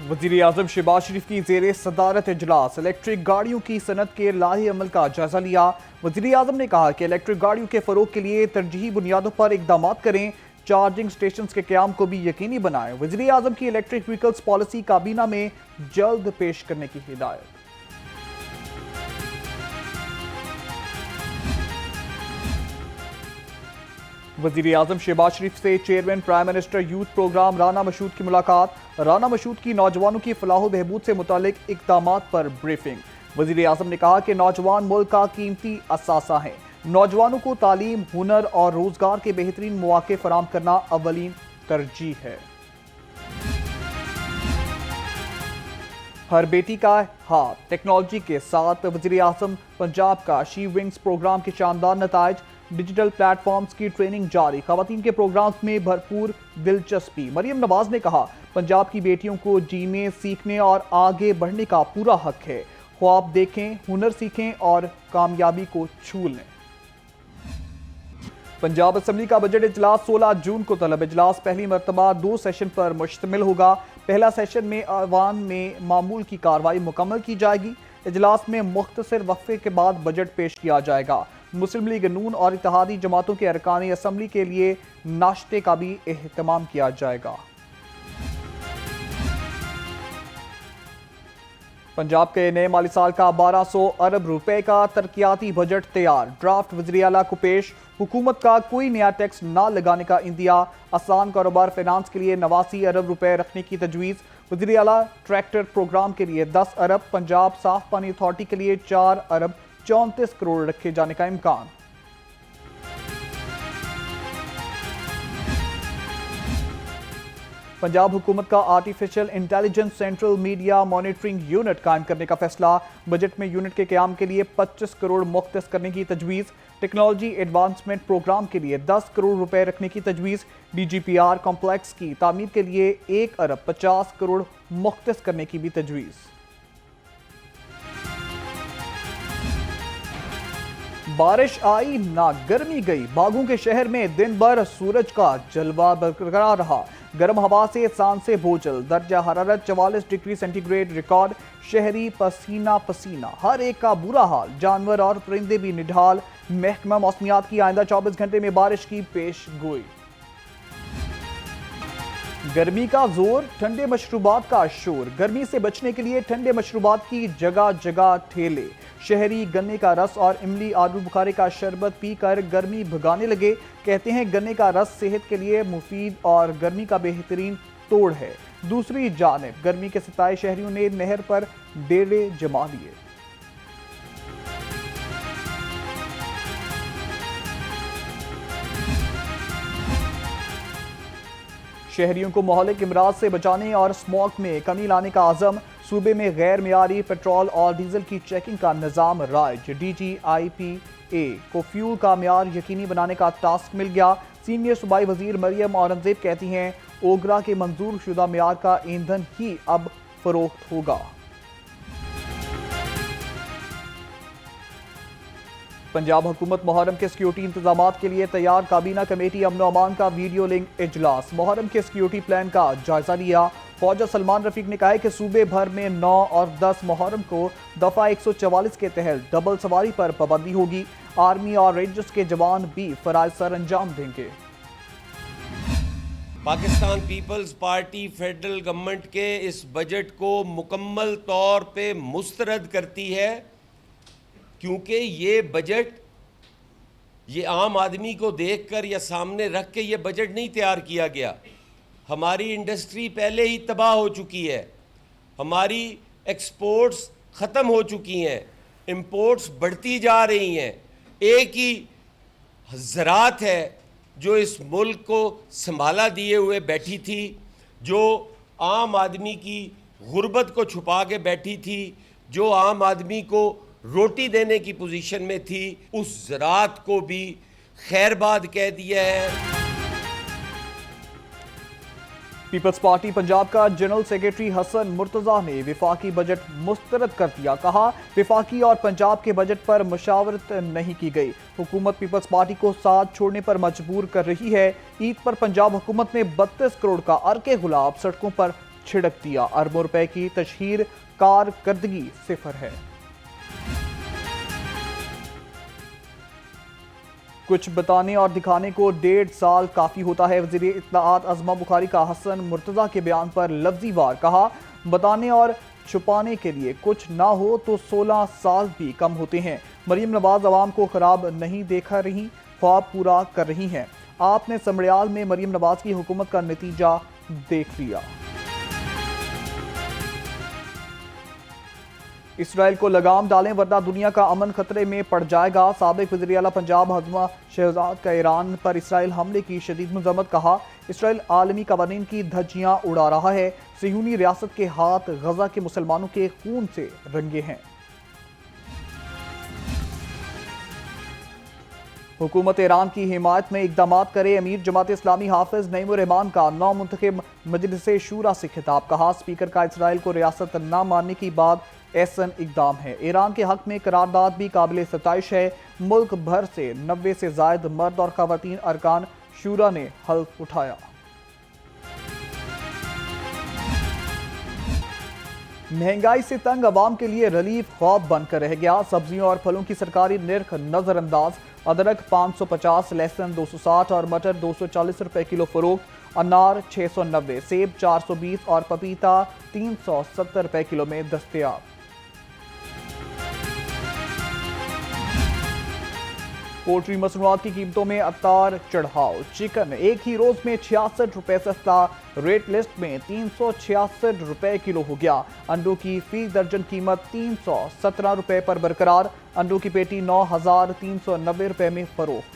वज़ीर आज़म शहबाज शरीफ की ज़ेर सदारत इजलास इलेक्ट्रिक गाड़ियों की सनत के लाहे अमल का जायजा लिया। वज़ीर आज़म ने कहा कि इलेक्ट्रिक गाड़ियों के फ़रोग़ के लिए तरजीही बुनियादों पर इक़दाम करें, चार्जिंग स्टेशन के क़याम को भी यकीनी बनाएं। वज़ीर आज़म की इलेक्ट्रिक व्हीकल्स पॉलिसी काबीना में जल्द पेश करने की हिदायत। वज़ीर आज़म शहबाज शरीफ से chairman prime minister youth programme Rana Mashhood की मुलाकात। राना मशहूद की नौजवानों की फलाह बहबूद से मुतालिक इक़दामात पर ब्रीफिंग। वज़ीर आज़म ने कहा कि नौजवान मुल्क का कीमती असासा हैं। नौजवानों को तालीम, हुनर और रोज़गार के बेहतरीन मौके फराहम करना अव्वलीन तरजीह है। हर बेटी का हाथ टेक्नोलॉजी के साथ वज़ीर आज़म पंजाब का शी विंग्स प्रोग्राम के शानदार नताइज, डिजिटल प्लेटफॉर्म्स की ट्रेनिंग जारी, खवातीन के प्रोग्राम्स में भरपूर दिलचस्पी। मरियम नवाज ने कहा पंजाब की बेटियों को जीने, सीखने और आगे बढ़ने का पूरा हक है। ख्वाब देखें, हुनर सीखें और कामयाबी को छू लें। पंजाब असम्बली का बजट इजलास 16 जून को तलब इजलास पहली मरतबा 2 सेशन पर मुश्तमिल होगा। पहला सेशन में अवान में मामूल की कार्रवाई मुकम्मल की जाएगी। इजलास में मुख्तसर वक्फे के बाद बजट पेश किया जाएगा। मुस्लिम लीग नून और इत्तेहादी जमातों के अरकान असम्बली के लिए नाश्ते का भी एहतमाम किया जाएगा। पंजाब के नए माली साल का 1200 अरब रुपए का तरक्याती बजट तैयार, ड्राफ्ट वज़ीर आला को पेश। हुकूमत का कोई नया टैक्स ना लगाने का इंदिया, आसान कारोबार फाइनेंस के लिए 89 अरब रुपए रखने की तजवीज़। वज़ीर आला ट्रैक्टर प्रोग्राम के लिए 10 अरब, पंजाब साफ पानी अथॉरिटी के लिए 4 अरब 34 करोड़ रखे जाने का इम्कान। पंजाब हुकूमत का artificial intelligence central media monitoring unit कायम करने का फैसला। बजट में यूनिट के क़याम के लिए 25 करोड़ मुख्तस करने की तजवीज़। टेक्नोलॉजी एडवांसमेंट प्रोग्राम के लिए 10 करोड़ रुपए रखने की तजवीज़। DGPR कॉम्प्लेक्स की तामीर के लिए 1 अरब 50 करोड़ मुख्तस करने की भी तजवीज़। बारिश आई ना गर्मी गई, बागों के शहर में दिन भर सूरज का जलवा बरकरार रहा। गर्म हवा से सांसें बोझल, दर्जा हरारत 44 डिग्री सेंटीग्रेड रिकॉर्ड। शहरी पसीना पसीना, हर एक का बुरा हाल, जानवर और परिंदे भी निढाल। महकमा मौसमियात की आइंदा 24 घंटे में बारिश की पेश गोई। गर्मी का जोर, ठंडे मशरूबात का शोर। गर्मी से बचने के लिए ठंडे मशरूबात की जगह जगह ठेले। शहरी गन्ने का रस और इमली आलू बुखारे का शरबत पीकर गर्मी भगाने लगे। कहते हैं गन्ने का रस सेहत के लिए मुफीद और गर्मी का बेहतरीन तोड़ है। दूसरी जानिब गर्मी के सताए शहरियों ने नहर पर डेरे जमा लिए। शहरियों को मोहल्लिक इमराज से बचाने और स्मॉग में कमी लाने का आज़म। सूबे में गैर मियारी पेट्रोल और डीजल की चेकिंग का निज़ाम राइज। DGIPA को फ्यूल का म्यार यकीनी बनाने का टास्क मिल गया। सीनियर सूबाई वजीर मरियम औरंगजेब कहती हैं ओगरा के मंजूर शुदा म्यार का ईंधन ही अब फरोख्त होगा। पंजाब हुकूमत मुहर्रम के सिक्योरिटी इंतजामात के लिए तैयार, काबीना कमेटी अमन व अमान का वीडियो लिंक इजलास। मुहर्रम के सिक्योरिटी प्लान का जायजा लिया। फौजा सलमान रफीक ने कहा है कि सूबे भर में 9 और 10 मुहर्रम को दफा 144 के तहत डबल सवारी पर पाबंदी होगी। आर्मी और रेंजर्स के जवान भी फराइज सर अंजाम देंगे। पाकिस्तान पीपल्स पार्टी फेडरल गवर्नमेंट के इस बजट को मुकम्मल तौर पे मुस्तरद करती है, क्योंकि ये बजट ये आम आदमी को देखकर या सामने रख के ये बजट नहीं तैयार किया गया। हमारी इंडस्ट्री पहले ही तबाह हो चुकी है, हमारी एक्सपोर्ट्स ख़त्म हो चुकी हैं, इंपोर्ट्स बढ़ती जा रही हैं। एक ही ज़राअत है जो इस मुल्क को संभाला दिए हुए बैठी थी, जो आम आदमी की गुर्बत को छुपा के बैठी थी, जो आम आदमी को रोटी देने की पोजीशन में थी, उस ज़राअत को भी खैरबाद कह दिया है। पीपल्स पार्टी पंजाब का जनरल सेक्रेटरी हसन मुर्तज़ा ने विफाकी बजट मुस्तरद कर दिया। कहा विफाकी और पंजाब के बजट पर मुशावरत नहीं की गई। हुकूमत पीपल्स पार्टी को साथ छोड़ने पर मजबूर कर रही है। ईद पर पंजाब हुकूमत ने 32 करोड़ का अर्के गुलाब सड़कों पर छिड़क दिया। अरबों रुपए की तशहीर, कारकर्दगी सिफर है। कुछ बताने और दिखाने को 1.5 साल काफी होता है। वज़ीर इत्तलाआत अज़मा बुखारी का हसन मुर्तज़ा के बयान पर लफ्ज़ी वार, कहा बताने और छुपाने के लिए कुछ ना हो तो 16 साल भी कम होते हैं। मरीम नवाज अवाम को खराब नहीं देखा रही, ख्वाब पूरा कर रही हैं। आपने समड़ियाल में मरीम नवाज की हुकूमत का नतीजा देख लिया। इसराइल को लगाम डालें वरना दुनिया का अमन खतरे में पड़ जाएगा। साबिक वज़ीर आला पंजाब हज़मा शहजाद का ईरान पर इसराइल हमले की शदीद मज़म्मत, कहा इसराइल आलमी कवानीन की धज्जियां उड़ा रहा है। सियूनी रियासत के हाथ गजा के मुसलमानों के खून से रंगे हैं। हुकूमत ईरान की हिमायत में इक़दामात करे। अमीर जमात इस्लामी हाफिज नईम उर रहमान का नौमुंतखब मजलिस शूरा से खिताब, कहा स्पीकर का इसराइल को रियासत न मानने की बात एहसन इक़दाम है। ईरान के हक में करारदाद भी काबिल सताइश है। मुल्क भर से 90 से ज़ायद मर्द और ख़वातीन अरकान शूरा ने हल्फ उठाया। महंगाई से तंग अवाम के लिए रिलीफ ख्वाब बनकर रह गया। सब्जियों और फलों की सरकारी निर्ख नजरअंदाज। अदरक 550, लहसुन 260 और मटर 240 रुपए किलो फरोख्त। अनार 690, सेब 420 और पपीता 370 रुपए किलो में दस्तयाब। पोल्ट्री मसनूआत की कीमतों में अतार चढ़ाव। चिकन एक ही रोज में 66 रुपए सस्ता, रेट लिस्ट में 366 रुपए किलो हो गया। अंडों की फी दर्जन कीमत 317 रुपए पर बरकरार। अंडों की पेटी 9,390 रुपए में फरोख्त।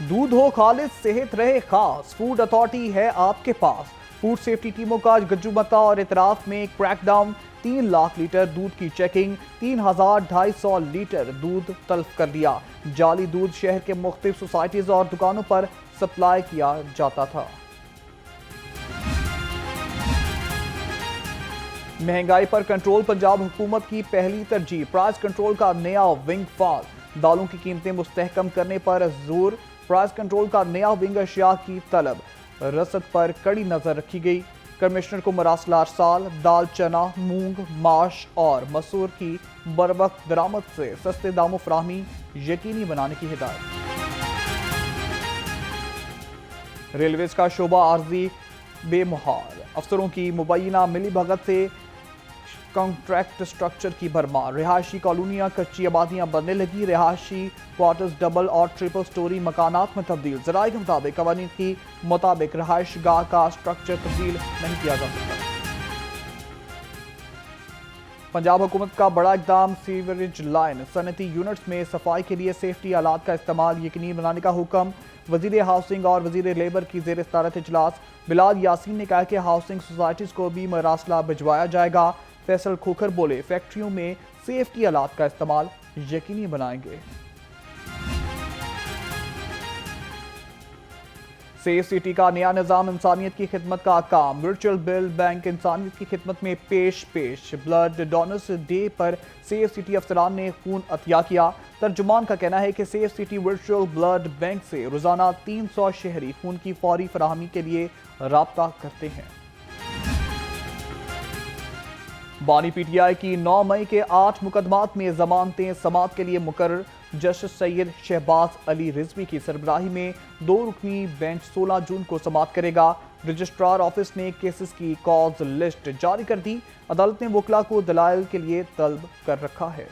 दूध हो खालिद, सेहत रहे खास, फूड अथॉरिटी है आपके पास। फूड सेफ्टी टीमों का गज्जुमता और इतराफ में क्रैकडाउन। 3 लाख लीटर दूध की चेकिंग। 3,250 लीटर दूध तल्फ कर दिया। जाली दूध शहर के मुख्तलिफ सोसाइटीज और दुकानों पर सप्लाई किया जाता था। महंगाई पर कंट्रोल पंजाब हुकूमत की पहली तरजीह। प्राइस कंट्रोल का नया विंग फाल। दालों की कीमतें मुस्तहकम करने पर जोर। प्राइस कंट्रोल का नया विंग अशिया की तलब। रसद पर कड़ी नजर रखी गई। कमिश्नर को मरासला अरसाल। दाल, चना, मूंग, माश और मसूर की बरवक्त दरामद से सस्ते दामों फराहमी यकीनी बनाने की हिदायत। रेलवेज का शोबा आर्जी बेमुहाल। अफसरों की मुबैना मिली भगत से कॉन्ट्रैक्ट स्ट्रक्चर की भरमार। रिहायशी कॉलोनियां कच्ची आबादियां बनने लगी। रिहायशी क्वार्टर्स डबल और ट्रिपल स्टोरी मकानात में तब्दील। ज़राए के मुताबिक कवानीन की मुताबिक रिहायश गाह का स्ट्रक्चर तब्दील नहीं किया जा सकता। पंजाब हुकूमत का बड़ा इकदाम। सीवरेज लाइन सनती यूनिट्स में सफाई के लिए सेफ्टी आलात का इस्तेमाल यकीनी बनाने का हुक्म। वजीर हाउसिंग और वजीर लेबर की जेर सदारत इजलास। बिलाल यासीन ने कहा कि हाउसिंग सोसाइटीज को भी मरासला भिजवाया जाएगा। फैसल खोखर बोले फैक्ट्रियों में सेफ्टी आलात का इस्तेमाल यकीनी बनाएंगे। सेफ सिटी का नया निजाम इंसानियत की खिदमत का काम। वर्चुअल बिल बैंक इंसानियत की खिदमत में पेश। ब्लड डोनर्स डे पर सेफ सिटी अफसरान ने खून अतिया किया। तर्जुमान का कहना है कि safe city virtual blood bank से रोजाना 300 शहरी खून की फौरी फराहमी के लिए राब्ता करते हैं। बानी पीटीआई की 9 मई के 8 मुकदमात में जमानतें समाअत के लिए मुकर्रर। जस्टिस सैयद शहबाज अली रिजवी की सरबराही में 2 रुकनी बेंच 16 जून को समाअत करेगा। रजिस्ट्रार ऑफिस ने केसेस की कॉज लिस्ट जारी कर दी। अदालत ने वकला को दलाइल के लिए तलब कर रखा है।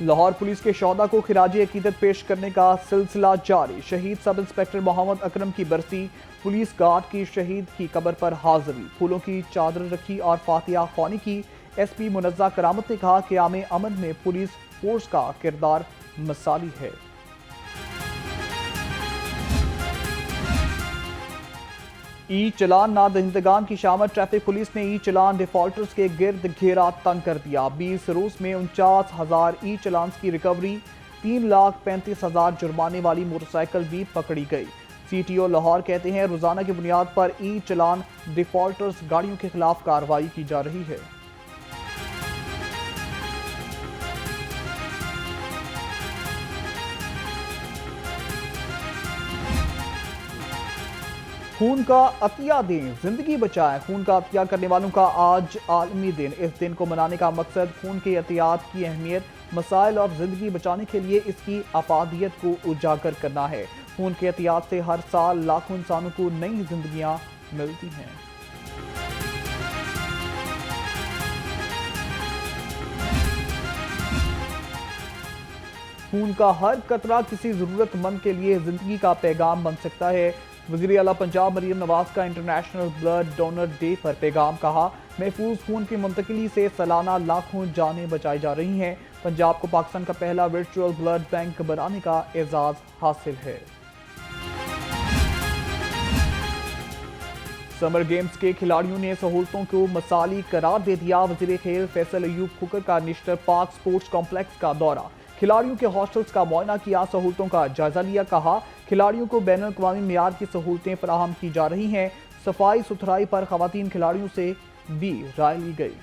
लाहौर पुलिस के शोहदा को खिराजी अकीदत पेश करने का सिलसिला जारी। शहीद सब इंस्पेक्टर मोहम्मद अकरम की बरसी। पुलिस गार्ड की शहीद की कब्र पर हाजिरी। फूलों की चादर रखी और फातिहा ख्वानी की। एसपी मुनज़्ज़ा करामत ने कहा कि आम अमन में पुलिस फोर्स का किरदार मिसाली है। ई चलान ना दहिंदगान की शामत। ट्रैफिक पुलिस ने ई चलान डिफॉल्टर्स के गिर्द घेरा तंग कर दिया। 20 रोज में 49,000 ई चलान की रिकवरी। 3,35,000 जुर्माने वाली मोटरसाइकिल भी पकड़ी गई। सीटीओ लाहौर कहते हैं रोजाना की बुनियाद पर ई चलान डिफॉल्टर्स गाड़ियों के खिलाफ कार्रवाई की जा रही है। خون کا عطیہ دیں، زندگی بچائیں۔ خون کا عطیہ کرنے والوں کا آج عالمی دن۔ اس دن کو منانے کا مقصد خون کے عطیات کی اہمیت، مسائل اور زندگی بچانے کے لیے اس کی افادیت کو اجاگر کرنا ہے۔ خون کے عطیات سے ہر سال لاکھوں انسانوں کو نئی زندگیاں ملتی ہیں۔ خون کا ہر قطرہ کسی ضرورت مند کے لیے زندگی کا پیغام بن سکتا ہے۔ وزیر اعلیٰ پنجاب مریم نواز کا انٹرنیشنل بلڈ ڈونر ڈے پر پیغام، کہا محفوظ خون کی منتقلی سے سالانہ لاکھوں جانیں بچائی جا رہی ہیں۔ پنجاب کو پاکستان کا پہلا ورچوئل بلڈ بینک بنانے کا اعزاز حاصل ہے۔ سمر گیمز کے کھلاڑیوں نے سہولتوں کو مثالی قرار دے دیا۔ وزیر کھیل فیصل ایوب کھکر کا نشتر پارک سپورٹس کمپلیکس کا دورہ، کھلاڑیوں کے ہاسٹلز کا معائنہ کیا، سہولتوں کا جائزہ لیا، کہا کھلاڑیوں کو بین الاقوامی معیار کی سہولتیں فراہم کی جا رہی ہیں۔ صفائی ستھرائی پر خواتین کھلاڑیوں سے بھی رائے لی گئی۔